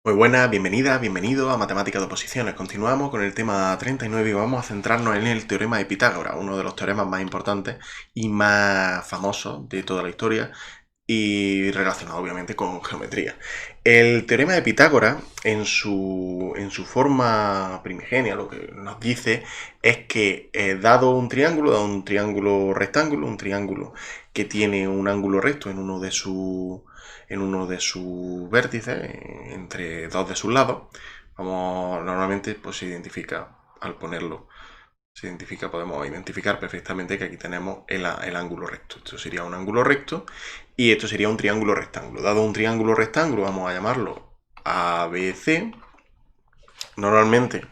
Muy buenas, bienvenida, bienvenido a Matemáticas de Oposiciones. Continuamos con el tema 39 y vamos a centrarnos en el teorema de Pitágoras, uno de los teoremas más importantes y más famosos de toda la historia y relacionado obviamente con geometría. El teorema de Pitágoras, en su forma primigenia, lo que nos dice es que dado un triángulo rectángulo, un triángulo que tiene un ángulo recto en uno de sus vértices, entre dos de sus lados, normalmente pues se identifica, al ponerlo, podemos identificar perfectamente que aquí tenemos el ángulo recto. Esto sería un ángulo recto y esto sería un triángulo rectángulo. Dado un triángulo rectángulo, vamos a llamarlo ABC. Normalmente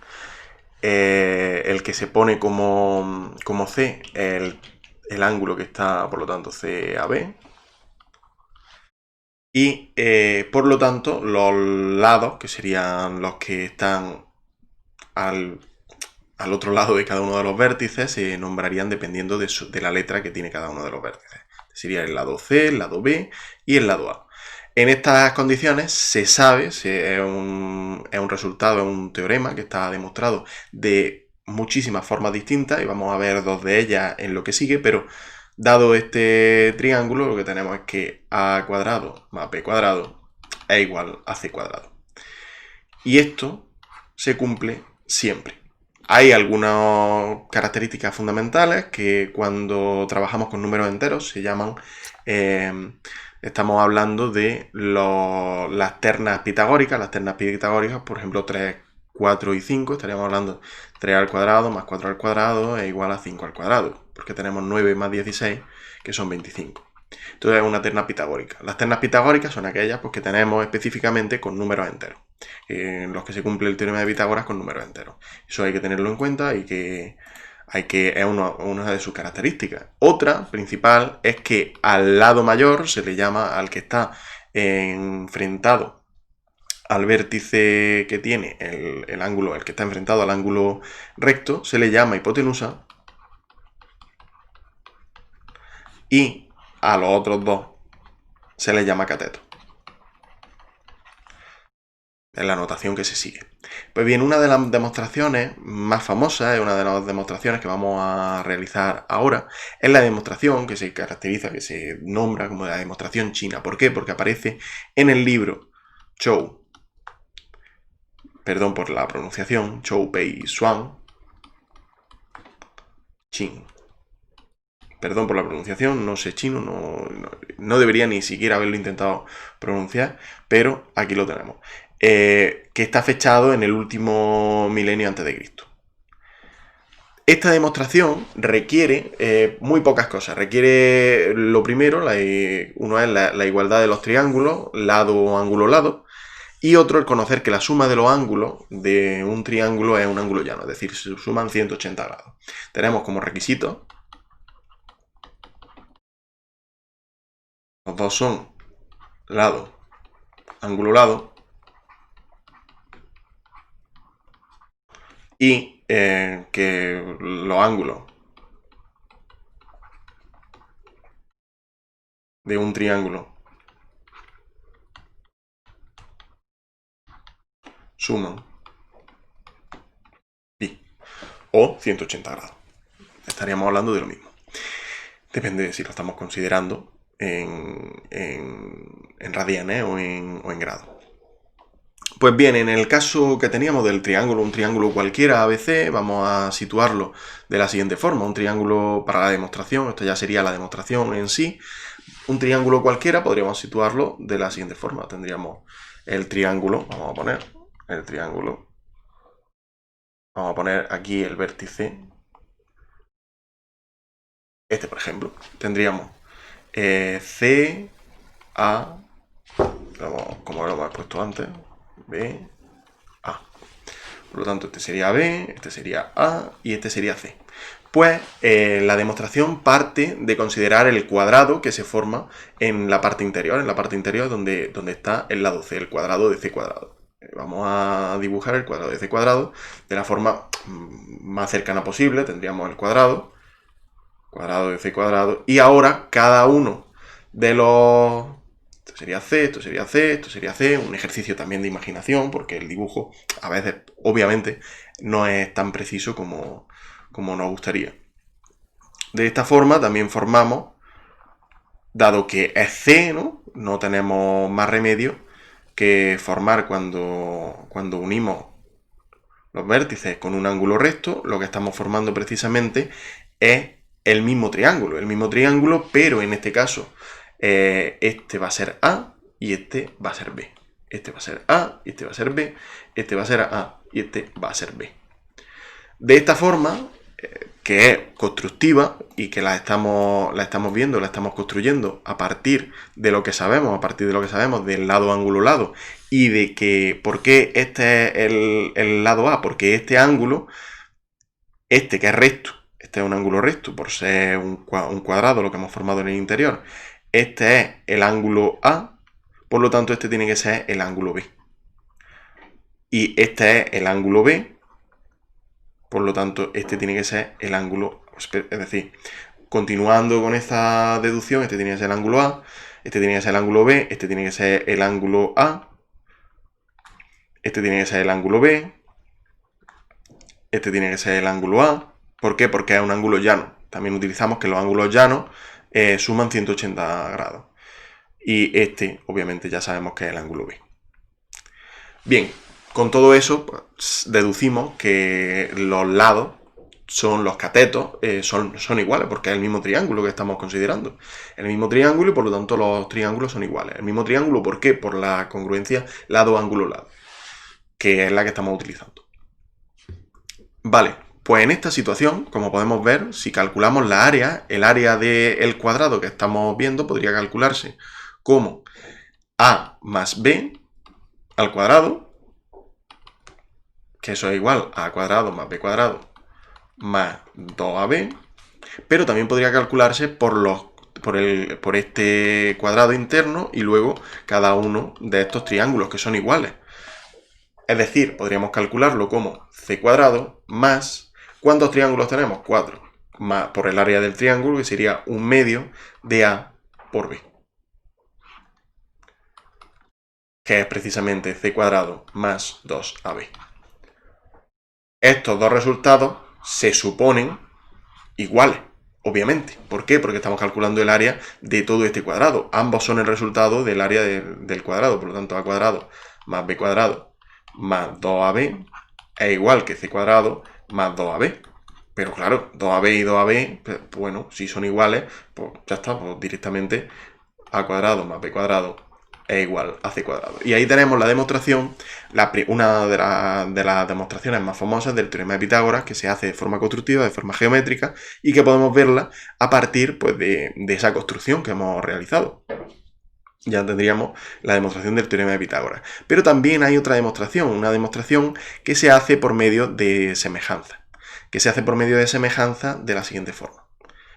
el que se pone como C es el ángulo que está, por lo tanto, CAB. Y por lo tanto, los lados, que serían los que están al otro lado de cada uno de los vértices, se nombrarían dependiendo de la letra que tiene cada uno de los vértices. Sería el lado C, el lado B y el lado A. En estas condiciones se sabe, es un resultado, es un teorema que está demostrado de muchísimas formas distintas y vamos a ver dos de ellas en lo que sigue, pero dado este triángulo, lo que tenemos es que a cuadrado más b cuadrado es igual a c cuadrado. Y esto se cumple siempre. Hay algunas características fundamentales que cuando trabajamos con números enteros se llaman, estamos hablando de las ternas pitagóricas. Las ternas pitagóricas, por ejemplo, 3, 4 y 5, estaríamos hablando de 3 al cuadrado más 4 al cuadrado es igual a 5 al cuadrado, porque tenemos 9 más 16, que son 25. Entonces es una terna pitagórica. Las ternas pitagóricas son aquellas pues, que tenemos específicamente con números enteros, en los que se cumple el teorema de Pitágoras con números enteros. Eso hay que tenerlo en cuenta y es una de sus características. Otra principal es que al lado mayor se le llama, al que está enfrentado al vértice que tiene el ángulo, el que está enfrentado al ángulo recto, se le llama hipotenusa, y a los otros dos se les llama cateto. Es la notación que se sigue. Pues bien, una de las demostraciones más famosas, una de las demostraciones que vamos a realizar ahora, es la demostración que se caracteriza, que se nombra como la demostración china. ¿Por qué? Porque aparece en el libro Chou, perdón por la pronunciación, Chou Pei Xuan, Chin. Perdón por la pronunciación, no sé chino, no debería ni siquiera haberlo intentado pronunciar, pero aquí lo tenemos. Que está fechado en el último milenio antes de Cristo. Esta demostración requiere muy pocas cosas. Requiere, lo primero, uno es la igualdad de los triángulos, lado, ángulo, lado, y otro el conocer que la suma de los ángulos de un triángulo es un ángulo llano, es decir, se suman 180 grados. Tenemos como requisito, los dos son lado, ángulo, lado, y que los ángulos de un triángulo suman pi o 180 grados. Estaríamos hablando de lo mismo. Depende de si lo estamos considerando en radianes o en grados. Pues bien, en el caso que teníamos del triángulo, un triángulo cualquiera ABC, vamos a situarlo de la siguiente forma. Un triángulo para la demostración, esto ya sería la demostración en sí. Un triángulo cualquiera podríamos situarlo de la siguiente forma. Tendríamos el triángulo, vamos a poner el triángulo. Vamos a poner aquí el vértice. Este, por ejemplo. Tendríamos C, A, como lo hemos puesto antes, B, A. Por lo tanto, este sería B, este sería A y este sería C. Pues la demostración parte de considerar el cuadrado que se forma en la parte interior, donde está el lado C, el cuadrado de C cuadrado. Vamos a dibujar el cuadrado de C cuadrado de la forma más cercana posible. Tendríamos el cuadrado de C cuadrado, y ahora cada uno de los Esto sería C, esto sería C, esto sería C. Un ejercicio también de imaginación, porque el dibujo a veces, obviamente, no es tan preciso como nos gustaría. De esta forma también formamos, dado que es C, no tenemos más remedio que formar cuando unimos los vértices con un ángulo recto, lo que estamos formando precisamente es el mismo triángulo, pero en este caso este va a ser A y este va a ser B. Este va a ser A, este va a ser B, este va a ser A y este va a ser B. De esta forma, que es constructiva y que la estamos viendo, la estamos construyendo a partir de lo que sabemos, del lado ángulo-lado, y de que, ¿por qué este es el lado A? Porque este ángulo, este que es recto, este es un ángulo recto, por ser un cuadrado lo que hemos formado en el interior, este es el ángulo A, por lo tanto este tiene que ser el ángulo B. Y este es el ángulo B, por lo tanto, este tiene que ser el ángulo, es decir, continuando con esta deducción, este tiene que ser el ángulo A, este tiene que ser el ángulo B, este tiene que ser el ángulo A, este tiene que ser el ángulo B, este tiene que ser el ángulo A. ¿Por qué? Porque es un ángulo llano. También utilizamos que los ángulos llanos suman 180 grados. Y este, obviamente, ya sabemos que es el ángulo B. Bien, con todo eso, pues, deducimos que los lados los catetos son iguales, porque es el mismo triángulo que estamos considerando. El mismo triángulo y por lo tanto los triángulos son iguales. El mismo triángulo, ¿por qué? Por la congruencia lado-ángulo-lado, que es la que estamos utilizando. Vale, pues en esta situación, como podemos ver, si calculamos la área, el área del cuadrado que estamos viendo podría calcularse como A más B al cuadrado, que eso es igual a A cuadrado más B cuadrado más 2AB, pero también podría calcularse por este cuadrado interno y luego cada uno de estos triángulos que son iguales. Es decir, podríamos calcularlo como C cuadrado más... ¿Cuántos triángulos tenemos? 4. Más por el área del triángulo, que sería un medio de A por B. Que es precisamente C cuadrado más 2AB. Estos dos resultados se suponen iguales, obviamente. ¿Por qué? Porque estamos calculando el área de todo este cuadrado. Ambos son el resultado del área del cuadrado. Por lo tanto, A cuadrado más B cuadrado más 2AB es igual que C cuadrado más 2AB. Pero claro, 2AB y 2AB, pues, bueno, si son iguales, pues ya está, pues directamente A cuadrado más B cuadrado es igual a C cuadrado. Y ahí tenemos la demostración, una de las demostraciones más famosas del teorema de Pitágoras, que se hace de forma constructiva, de forma geométrica, y que podemos verla a partir pues, de esa construcción que hemos realizado. Ya tendríamos la demostración del teorema de Pitágoras. Pero también hay otra demostración, una demostración que se hace por medio de semejanza. Que se hace por medio de semejanza de la siguiente forma.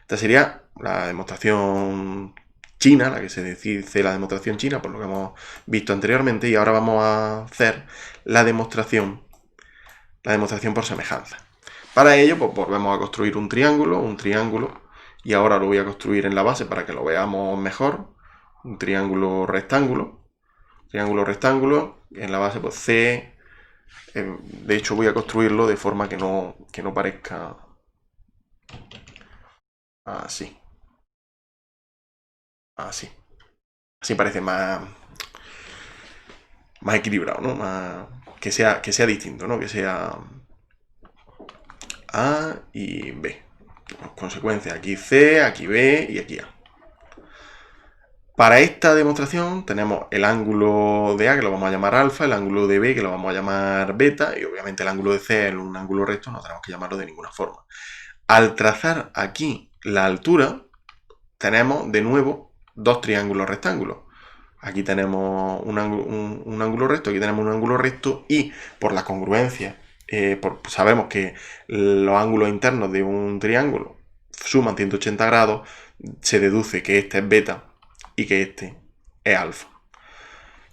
Esta sería la demostración china, la que se dice la demostración china, por lo que hemos visto anteriormente, y ahora vamos a hacer la demostración por semejanza. Para ello, pues volvemos a construir un triángulo, y ahora lo voy a construir en la base para que lo veamos mejor. Un triángulo rectángulo, en la base pues C, de hecho voy a construirlo de forma que no parezca así. Así parece más equilibrado, ¿no? Que sea distinto, ¿no? Que sea A y B. Consecuencia, aquí C, aquí B y aquí A. Para esta demostración tenemos el ángulo de A, que lo vamos a llamar alfa, el ángulo de B, que lo vamos a llamar beta, y obviamente el ángulo de C es un ángulo recto, no tenemos que llamarlo de ninguna forma. Al trazar aquí la altura, tenemos de nuevo dos triángulos rectángulos. Aquí tenemos un ángulo recto, aquí tenemos un ángulo recto, y por la congruencia, sabemos que los ángulos internos de un triángulo suman 180 grados, se deduce que este es beta y que este es alfa.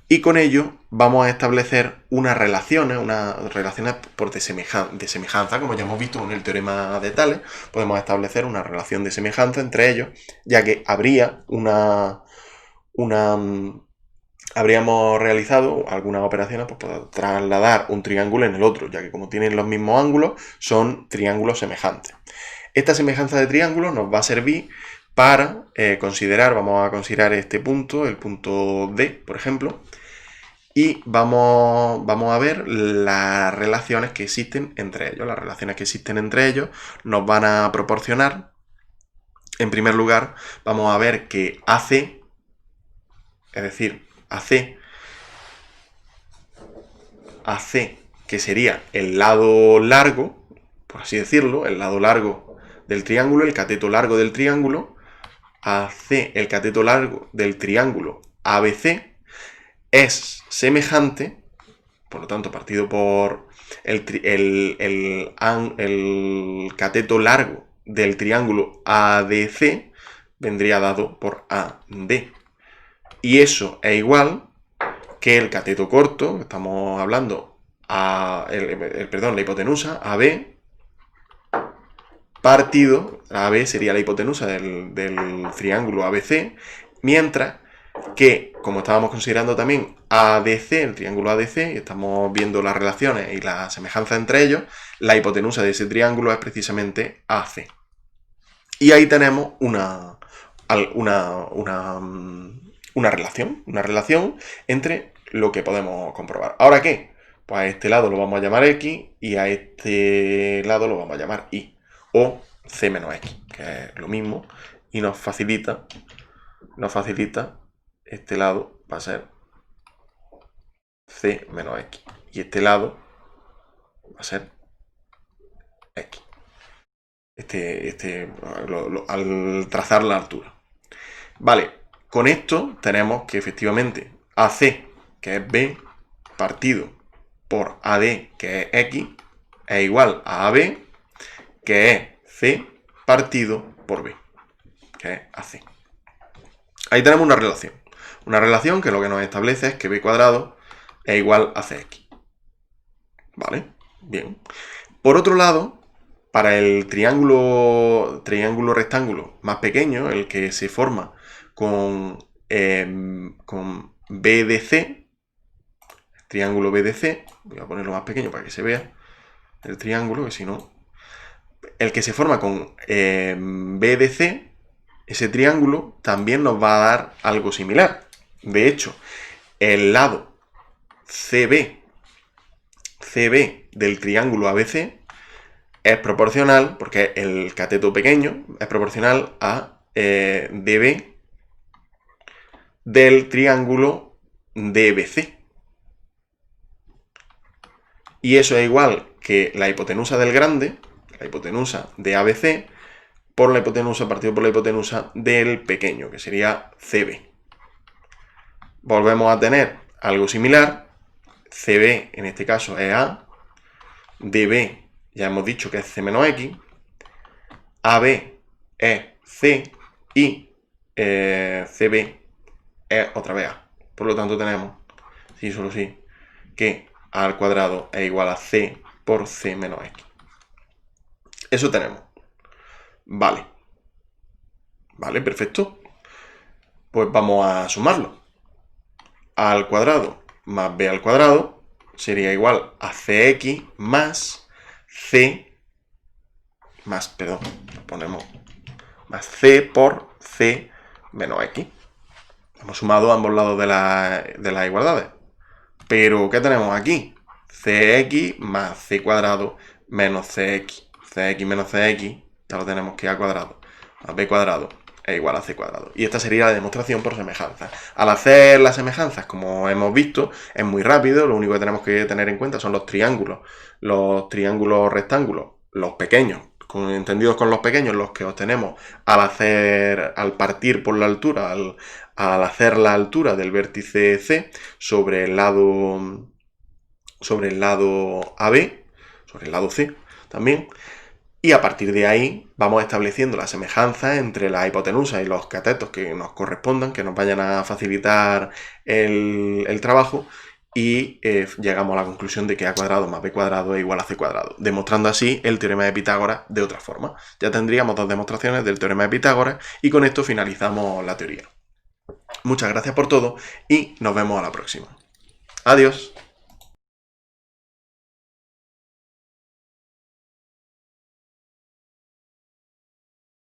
Y con ello vamos a establecer unas relaciones de semejanza, como ya hemos visto en el teorema de Tales, podemos establecer una relación de semejanza entre ellos, ya que habría una habríamos realizado algunas operaciones pues, para trasladar un triángulo en el otro, ya que como tienen los mismos ángulos, son triángulos semejantes. Esta semejanza de triángulos nos va a servir para considerar, vamos a considerar este punto, el punto D, por ejemplo, y vamos a ver las relaciones que existen entre ellos. Las relaciones que existen entre ellos nos van a proporcionar, en primer lugar, vamos a ver que AC, es decir, AC, que sería el lado largo, por así decirlo, el lado largo del triángulo, el cateto largo del triángulo, AC, el cateto largo del triángulo ABC, es semejante, por lo tanto, partido por el cateto largo del triángulo ADC, vendría dado por AD. Y eso es igual que el cateto corto, estamos hablando, la hipotenusa, AB, partido, AB sería la hipotenusa del triángulo ABC, mientras que, como estábamos considerando también ADC, el triángulo ADC, y estamos viendo las relaciones y la semejanza entre ellos, la hipotenusa de ese triángulo es precisamente AC. Y ahí tenemos una relación entre lo que podemos comprobar. ¿Ahora qué? Pues a este lado lo vamos a llamar X y a este lado lo vamos a llamar Y. O C menos X, que es lo mismo, y nos facilita este lado va a ser C menos X. Y este lado va a ser X. Al trazar la altura. Vale, con esto tenemos que efectivamente AC, que es B, partido por AD, que es X, es igual a AB, que es C partido por B, que es AC. Ahí tenemos una relación. Una relación que lo que nos establece es que B cuadrado es igual a CX. ¿Vale? Bien. Por otro lado, para el triángulo rectángulo más pequeño, el que se forma con BDC, triángulo BDC, voy a ponerlo más pequeño para que se vea el triángulo, que si no, el que se forma con BDC, ese triángulo también nos va a dar algo similar. De hecho, el lado CB del triángulo ABC es proporcional, porque el cateto pequeño es proporcional a DB del triángulo DBC. Y eso es igual que la hipotenusa del grande, la hipotenusa de ABC, por la hipotenusa, partido por la hipotenusa del pequeño, que sería CB. Volvemos a tener algo similar. CB en este caso es A, DB ya hemos dicho que es C menos X, AB es C y CB es otra vez A. Por lo tanto tenemos, sí, solo sí, que A al cuadrado es igual a C por C menos X. Eso tenemos. Vale. Vale, perfecto. Pues vamos a sumarlo. A al cuadrado más B al cuadrado sería igual a CX más C más, perdón, ponemos más C por C menos X. Hemos sumado ambos lados de las igualdades. Pero, ¿qué tenemos aquí? CX más C cuadrado menos CX. CX menos CX, ya lo tenemos que A cuadrado más B cuadrado es igual a C cuadrado. Y esta sería la demostración por semejanza. Al hacer las semejanzas, como hemos visto, es muy rápido. Lo único que tenemos que tener en cuenta son los triángulos rectángulos, los pequeños, entendidos con los pequeños, los que obtenemos al partir por la altura, al hacer la altura del vértice C sobre el lado AB, sobre el lado C también. Y a partir de ahí vamos estableciendo la semejanza entre la hipotenusa y los catetos que nos correspondan, que nos vayan a facilitar el trabajo, y llegamos a la conclusión de que A cuadrado más B cuadrado es igual a C cuadrado, demostrando así el teorema de Pitágoras de otra forma. Ya tendríamos dos demostraciones del teorema de Pitágoras y con esto finalizamos la teoría. Muchas gracias por todo y nos vemos a la próxima. Adiós.